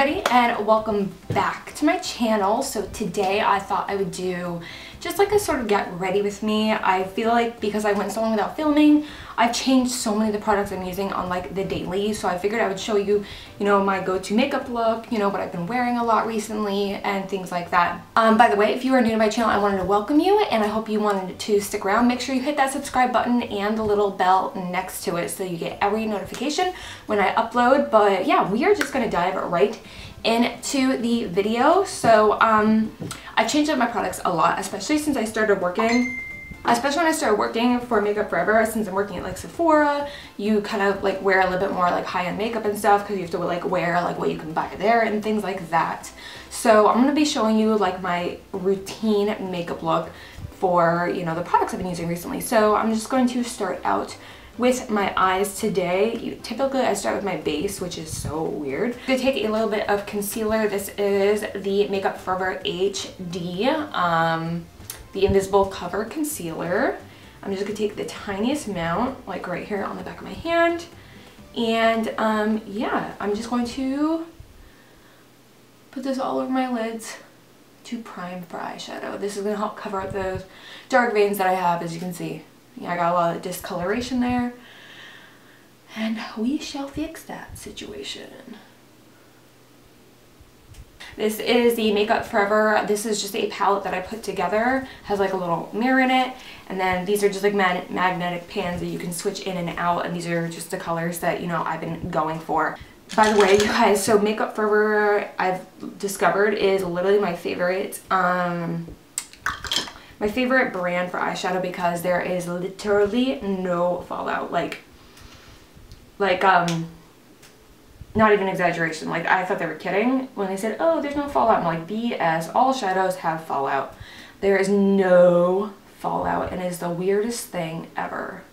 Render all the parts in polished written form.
everybody, and welcome back to my channel. So today I thought I would do just like a sort of get ready with me. I feel like because I went so long without filming, I've changed so many of the products I'm using on like the daily. So I figured I would show you, my go-to makeup look, what I've been wearing a lot recently and things like that. By the way, if you are new to my channel, I wanted to welcome you and I hope you wanted to stick around. Make sure you hit that subscribe button and the little bell next to it so you get every notification when I upload. But yeah, we are just gonna dive right into the video. So I've changed up my products a lot, especially since I started working. Especially when I started working for Makeup Forever, since I'm working at like Sephora, you kind of like wear a little bit more like high-end makeup and stuff because you have to like wear like what you can buy there and things like that. So I'm gonna be showing you like my routine makeup look for the products I've been using recently. So I'm just going to start out with my eyes today. Typically I start with my base, which is so weird. I'm gonna take a little bit of concealer. This is the Makeup Forever HD, the Invisible Cover Concealer. I'm just gonna take the tiniest amount, like right here on the back of my hand. And yeah, I'm just going to put this all over my lids to prime for eyeshadow. This is gonna help cover up those dark veins that I have, as you can see. I got a lot of discoloration there, and we shall fix that situation. This is the Makeup Forever. This is just a palette that I put together. Has like a little mirror in it, and then these are just like magnetic pans that you can switch in and out, and these are just the colors that I've been going for. By the way, you guys, so Makeup Forever I've discovered is literally my favorite brand for eyeshadow because there is literally no fallout. Like not even exaggeration. Like, I thought they were kidding when they said, oh, there's no fallout. I'm like, BS. All shadows have fallout. There is no fallout, and it is the weirdest thing ever.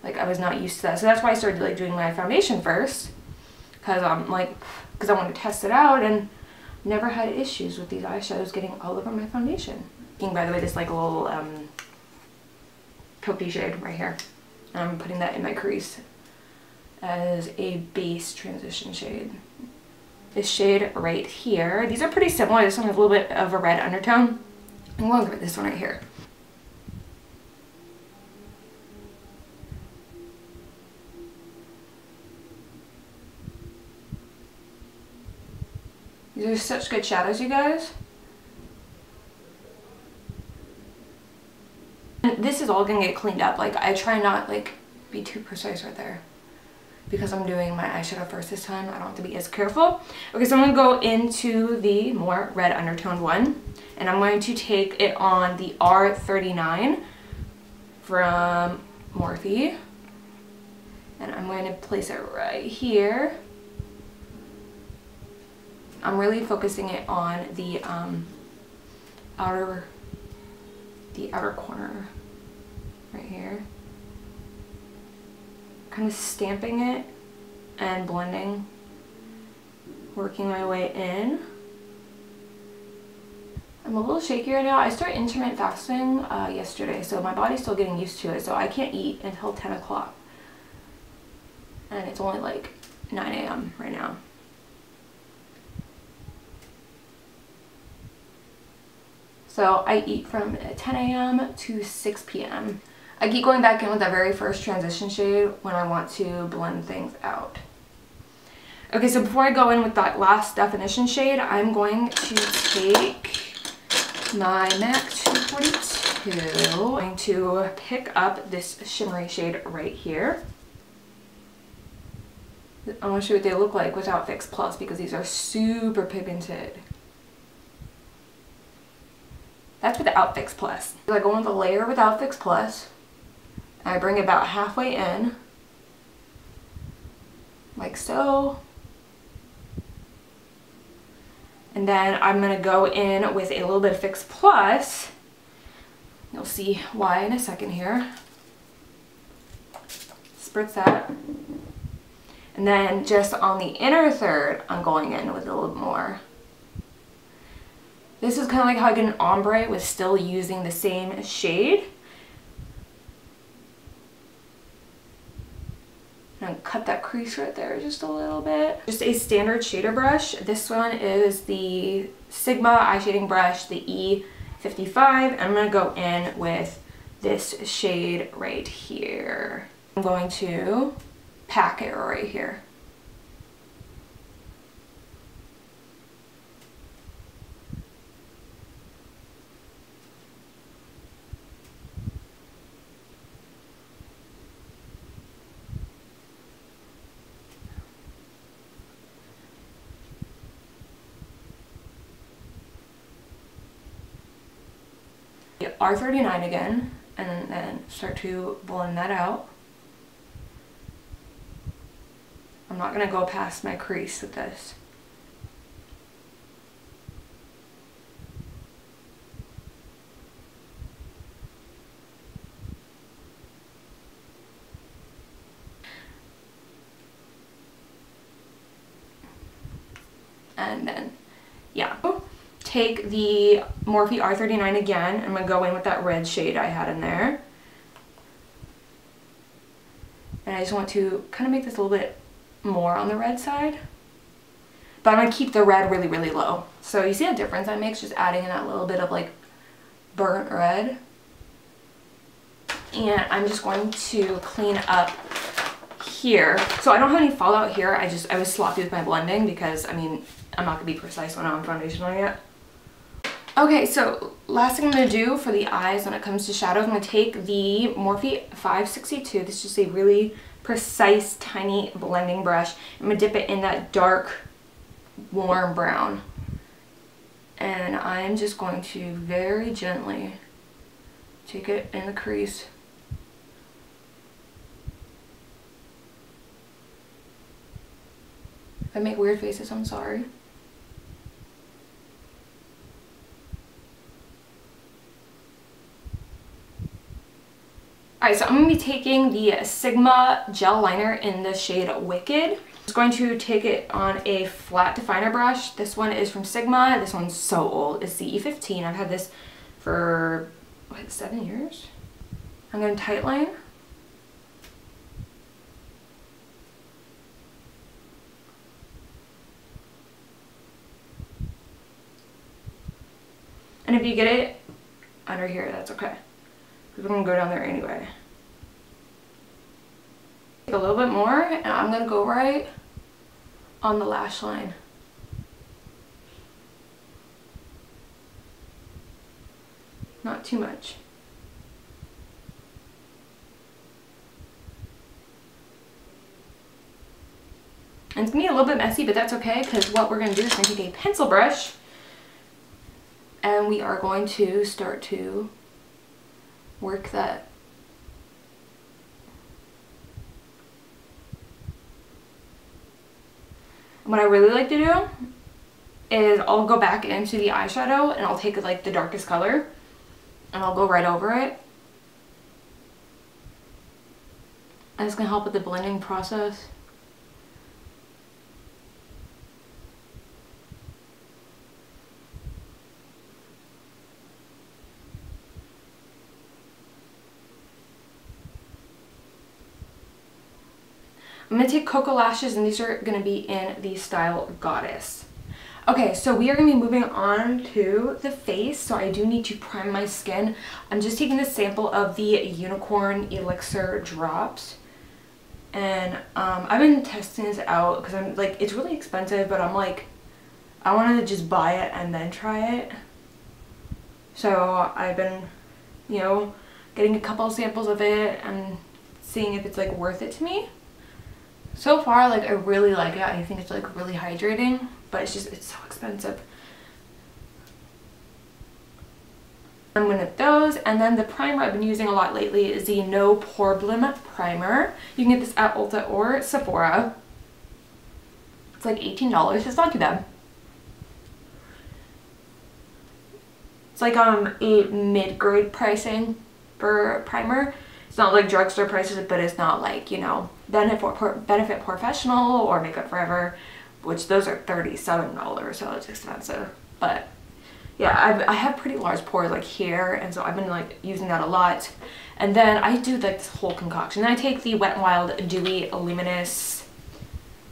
Like, I was not used to that. So that's why I started like doing my foundation first, because I wanted to test it out, and never had issues with these eyeshadows getting all over my foundation. By the way, this like a little taupey shade right here. I'm putting that in my crease as a base transition shade. This shade right here. These are pretty similar. This one has a little bit of a red undertone. I'm going with this one right here. These are such good shadows, you guys. This is all gonna get cleaned up. Like, I try not like be too precise right there because I'm doing my eyeshadow first this time. I don't have to be as careful. Okay, so I'm gonna go into the more red undertoned one, and I'm going to take it on the R39 from Morphe, and I'm going to place it right here. I'm really focusing it on the outer corner right here, kind of stamping it and blending, working my way in. I'm a little shaky right now. I started intermittent fasting yesterday, so my body's still getting used to it, so I can't eat until 10 o'clock, and it's only like 9 a.m. right now. So I eat from 10 a.m. to 6 p.m. I keep going back in with that very first transition shade when I want to blend things out. Okay, so before I go in with that last definition shade, I'm going to take my MAC 242. I'm going to pick up this shimmery shade right here. I want to show you what they look like without Fix Plus because these are super pigmented. That's without Fix Plus. I go in with a layer without Fix Plus. I bring it about halfway in, like so. And then I'm gonna go in with a little bit of Fix Plus. You'll see why in a second here. Spritz that. And then just on the inner third, I'm going in with a little more. This is kind of like how I get an ombre with still using the same shade. And I'm cut that crease right there just a little bit. Just a standard shader brush. This one is the Sigma eye shading brush, the E55. I'm going to go in with this shade right here. I'm going to pack it right here. R39 again, and then start to blend that out. I'm not going to go past my crease with this. And then, yeah. Take the Morphe R39 again. I'm going to go in with that red shade I had in there. And I just want to kind of make this a little bit more on the red side. But I'm going to keep the red really, really low. So you see the difference that makes, just adding in that little bit of like burnt red. And I'm just going to clean up here. So I don't have any fallout here. I was sloppy with my blending because, I mean, I'm not going to be precise when I'm foundationing it. Okay, so last thing I'm going to do for the eyes when it comes to shadows, I'm going to take the Morphe 562. This is just a really precise, tiny blending brush. I'm going to dip it in that dark, warm brown. And I'm just going to very gently take it in the crease. If I make weird faces, I'm sorry. Alright, so I'm going to be taking the Sigma gel liner in the shade Wicked. I'm just going to take it on a flat definer brush. This one is from Sigma. This one's so old. It's the E15. I've had this for, what, 7 years? I'm going to tightline. And if you get it under here, that's okay. Because we're going to go down there anyway. Take a little bit more, and I'm going to go right on the lash line. Not too much. And it's going to be a little bit messy, but that's okay, because what we're going to do is we're going to take a pencil brush, and we are going to start to work that. What I really like to do is I'll go back into the eyeshadow and I'll take like the darkest color and I'll go right over it. And it's going to help with the blending process. I'm going to take Koko lashes, and these are going to be in the style Goddess. Okay, so we are going to be moving on to the face, so I do need to prime my skin. I'm just taking this sample of the Unicorn Elixir drops. And I've been testing this out because I'm like, it's really expensive, but I'm like, I wanted to just buy it and then try it. So I've been, you know, getting a couple of samples of it and seeing if it's like worth it to me. So far, like, I really like it. I think it's like really hydrating, but it's just, it's so expensive. I'm going to those, and then the primer I've been using a lot lately is the No Poreblem Primer. You can get this at Ulta or Sephora. It's like $18. It's not too bad. It's like a mid-grade pricing for primer. It's not like drugstore prices, but it's not like, you know, Benefit Professional or Makeup Forever, which those are $37, so it's expensive. But yeah, I have pretty large pores like here, and so I've been like using that a lot. And then I do like this whole concoction. Then I take the Wet n Wild Dewy Luminous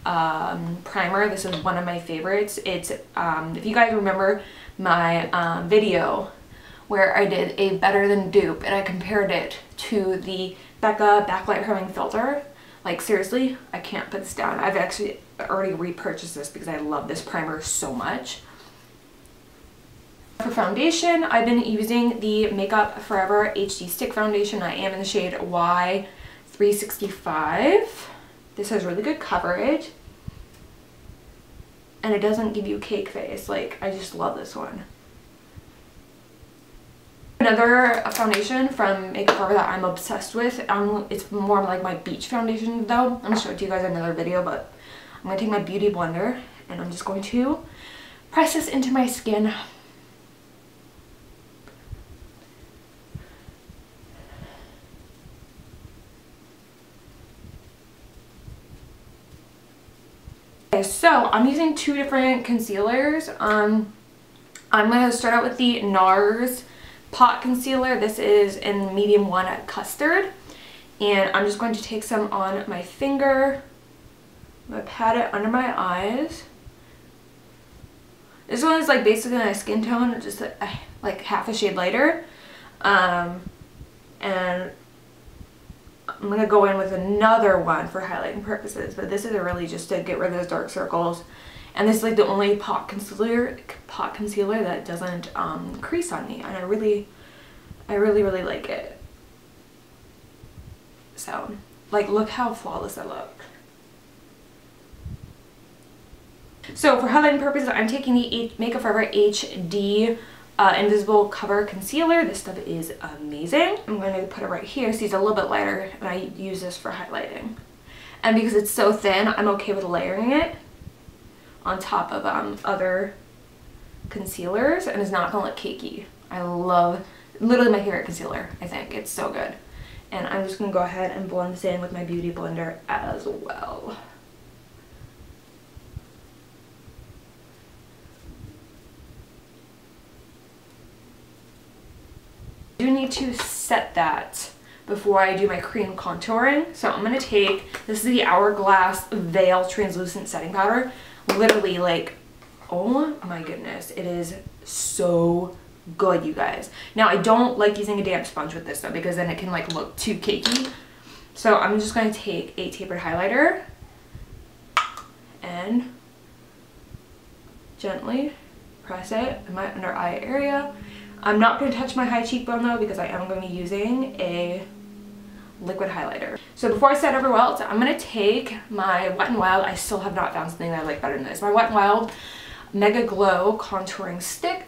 primer. This is one of my favorites. It's if you guys remember my video where I did a better than dupe and I compared it to the Becca backlight priming filter. Like seriously, I can't put this down. I've actually already repurchased this because I love this primer so much. For foundation, I've been using the Makeup Forever HD Stick Foundation. I am in the shade Y365. This has really good coverage. And it doesn't give you cake face. Like, I just love this one. Another foundation from Makeup Forever that I'm obsessed with. It's more like my beach foundation though. I'm going to show it to you guys in another video, but I'm going to take my Beauty Blender and I'm just going to press this into my skin. Okay, so I'm using two different concealers. I'm going to start out with the NARS Pot Concealer. This is in medium 1 at Custard. And I'm just going to take some on my finger. I'm going to pat it under my eyes. This one is like basically my skin tone, just like half a shade lighter. And I'm going to go in with another one for highlighting purposes, but this is really just to get rid of those dark circles. And this is like the only pot concealer that doesn't crease on me, and I really like it. So, like, look how flawless I look. So for highlighting purposes, I'm taking the Makeup Forever HD Invisible Cover Concealer. This stuff is amazing. I'm going to put it right here. See, it's a little bit lighter, and I use this for highlighting. And because it's so thin, I'm okay with layering it on top of other concealers, and it's not going to look cakey. I love, literally my favorite concealer, I think. It's so good. And I'm just going to go ahead and blend this in with my Beauty Blender as well. I do need to set that before I do my cream contouring. So I'm going to take, this is the Hourglass Veil Translucent Setting Powder. Literally, like, oh my goodness, it is so good, you guys. Now, I don't like using a damp sponge with this though, because then it can like look too cakey. So I'm just going to take a tapered highlighter and gently press it in my under eye area. I'm not going to touch my high cheekbone though, because I am going to be using a liquid highlighter. So before I set everywhere else, I'm going to take my Wet n Wild. I still have not found something that I like better than this. My Wet n Wild Mega Glow Contouring Stick.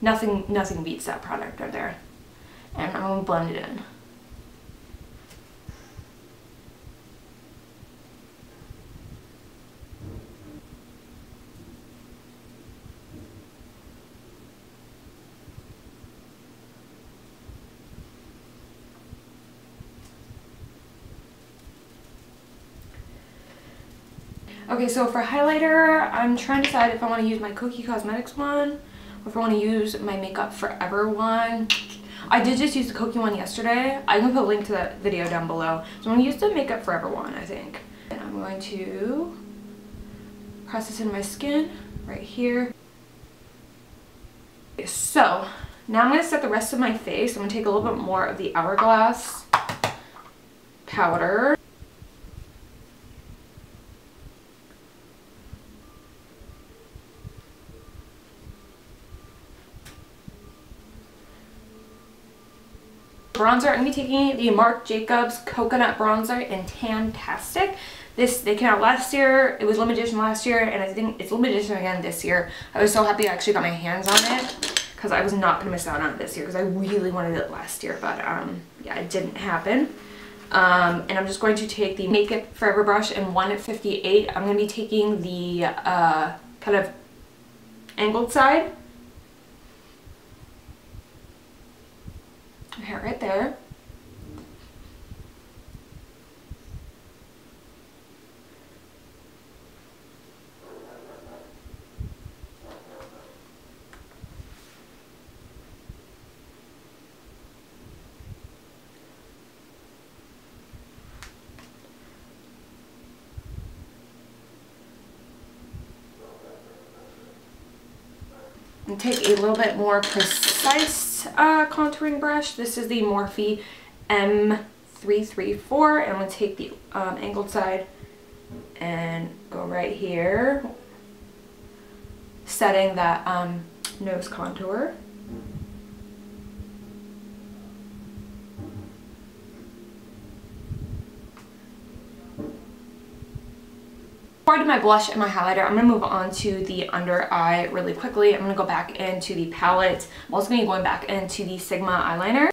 Nothing beats that product right there. And I'm going to blend it in. Okay, so for highlighter, I'm trying to decide if I want to use my Cookie Cosmetics one or if I want to use my Makeup Forever one. I did just use the Cookie one yesterday. I'm going to put a link to that video down below. So I'm going to use the Makeup Forever one, I think. And I'm going to press this in my skin right here. Okay, so now I'm going to set the rest of my face. I'm going to take a little bit more of the Hourglass powder. Bronzer, I'm going to be taking the Marc Jacobs Coconut Bronzer in Tantastic. This, they came out last year. It was limited edition last year, and I think it's limited edition again this year. I was so happy I actually got my hands on it, because I was not going to miss out on it this year, because I really wanted it last year, but yeah, it didn't happen. And I'm just going to take the Makeup Forever brush in 158. I'm going to be taking the kind of angled side. Hair right there. And take a little bit more precise contouring brush. This is the Morphe M334, and I'm going to take the angled side and go right here, setting that nose contour. Before I do my blush and my highlighter, I'm going to move on to the under eye really quickly. I'm going to go back into the palette. I'm also going to be going back into the Sigma eyeliner.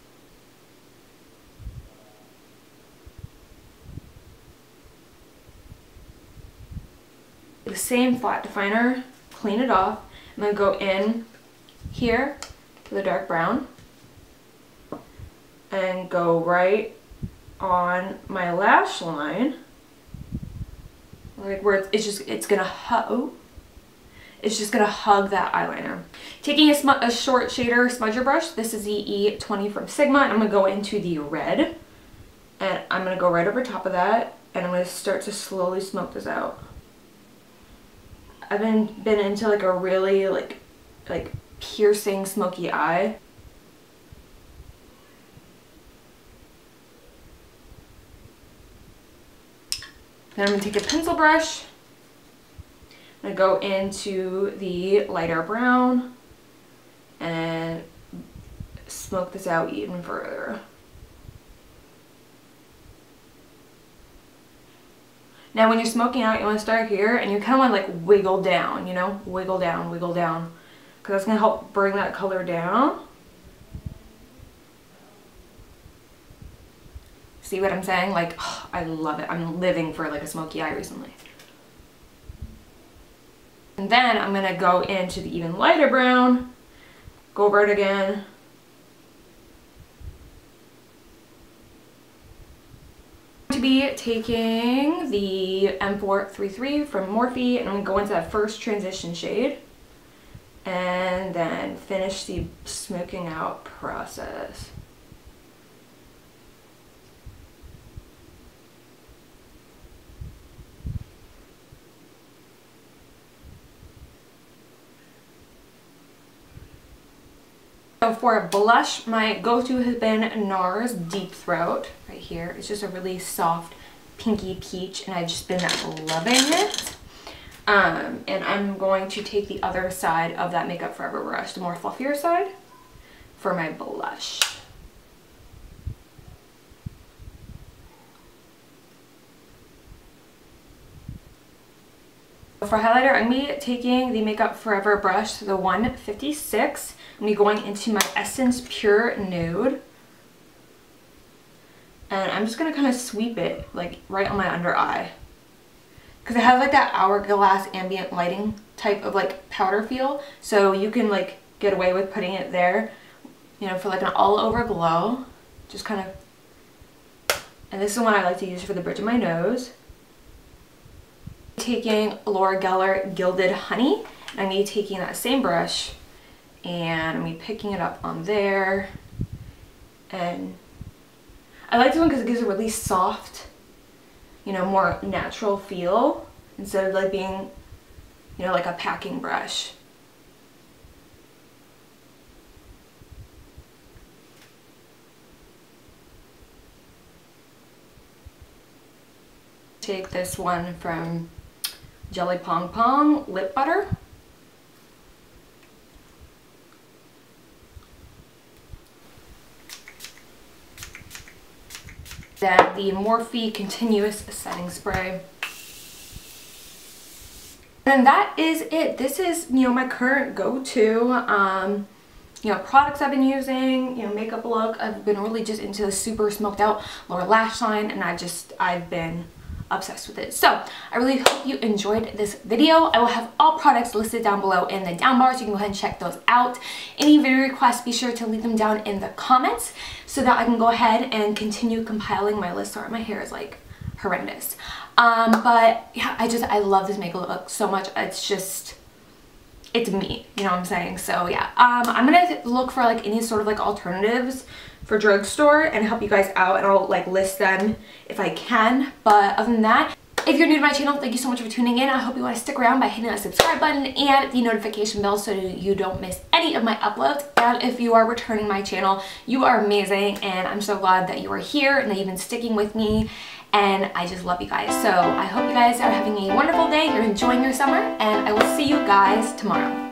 The same flat definer, clean it off. I'm going to go in here to the dark brown and go right on my lash line. Like where it's gonna hug that eyeliner. Taking a short shader smudger brush, this is the E20 from Sigma, and I'm gonna go into the red, and I'm gonna go right over top of that, and I'm gonna start to slowly smoke this out. I've been into like a really like piercing smoky eye. Then I'm going to take a pencil brush. I'm going to go into the lighter brown and smoke this out even further. Now when you're smoking out, you want to start here and you kind of want to like wiggle down, you know? Wiggle down, because that's going to help bring that color down. See what I'm saying? Like, oh, I love it. I'm living for like a smoky eye recently. And then I'm going to go into the even lighter brown, go over it again. I'm going to be taking the M433 from Morphe, and I'm going to go into that first transition shade and then finish the smoking out process. So for a blush, my go-to has been NARS Deep Throat right here. It's just a really soft pinky peach, and I've just been loving it. And I'm going to take the other side of that Makeup Forever brush, the more fluffier side, for my blush. For highlighter, I'm going to be taking the Makeup Forever brush, the 156. I'm going to be going into my Essence Pure Nude. And I'm just going to kind of sweep it, like, right on my under eye. Because it has, like, that Hourglass Ambient Lighting type of, like, powder feel. So you can, like, get away with putting it there, you know, for, like, an all-over glow. Just kind of... And this is the one I like to use for the bridge of my nose. Taking Laura Gellar Gilded Honey, and I'm going to be taking that same brush and I'm going to be picking it up on there. And I like this one because it gives a really soft, you know, more natural feel instead of like being, you know, like a packing brush. Take this one from Jelly Pong Pong Lip Butter. Then the Morphe Continuous Setting Spray. And that is it. This is, you know, my current go-to, you know, products I've been using, you know, makeup look. I've been really just into the super smoked out lower lash line, and I've been obsessed with it. So I really hope you enjoyed this video. I will have all products listed down below in the down bar, so you can go ahead and check those out. Any video requests, be sure to leave them down in the comments so that I can go ahead and continue compiling my list. Sorry, my hair is like horrendous. But yeah, I love this makeup look so much. It's me, you know what I'm saying? So yeah, I'm gonna look for like any sort of like alternatives for drugstore and help you guys out, and I'll like list them if I can. But other than that, If you're new to my channel, thank you so much for tuning in. I hope you want to stick around by hitting that subscribe button and the notification bell so you don't miss any of my uploads. And if you are returning my channel, you are amazing, and I'm so glad that you are here and that you've been sticking with me, and I just love you guys. So I hope you guys are having a wonderful day, you're enjoying your summer, and I will see you guys tomorrow.